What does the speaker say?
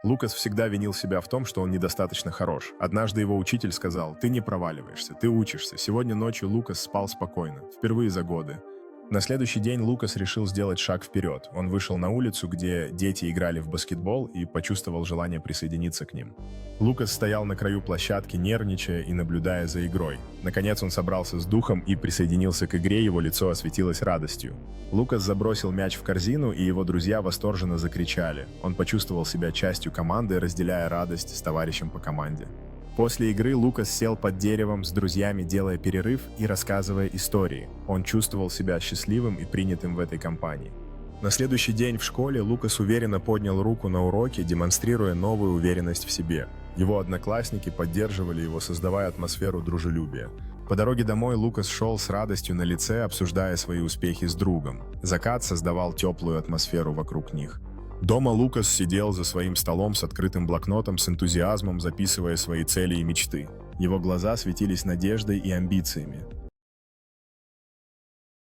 Лукас всегда винил себя в том, что он недостаточно хорош. Однажды его учитель сказал: «Ты не проваливаешься, ты учишься». Сегодня ночью Лукас спал спокойно, впервые за годы. На следующий день Лукас решил сделать шаг вперед. Он вышел на улицу, где дети играли в баскетбол, и почувствовал желание присоединиться к ним. Лукас стоял на краю площадки, нервничая и наблюдая за игрой. Наконец он собрался с духом и присоединился к игре, его лицо осветилось радостью. Лукас забросил мяч в корзину, и его друзья восторженно закричали. Он почувствовал себя частью команды, разделяя радость с товарищем по команде. После игры Лукас сел под деревом с друзьями, делая перерыв и рассказывая истории. Он чувствовал себя счастливым и принятым в этой компании. На следующий день в школе Лукас уверенно поднял руку на уроке, демонстрируя новую уверенность в себе. Его одноклассники поддерживали его, создавая атмосферу дружелюбия. По дороге домой Лукас шел с радостью на лице, обсуждая свои успехи с другом. Закат создавал теплую атмосферу вокруг них. Дома Лукас сидел за своим столом с открытым блокнотом, с энтузиазмом записывая свои цели и мечты. Его глаза светились надеждой и амбициями.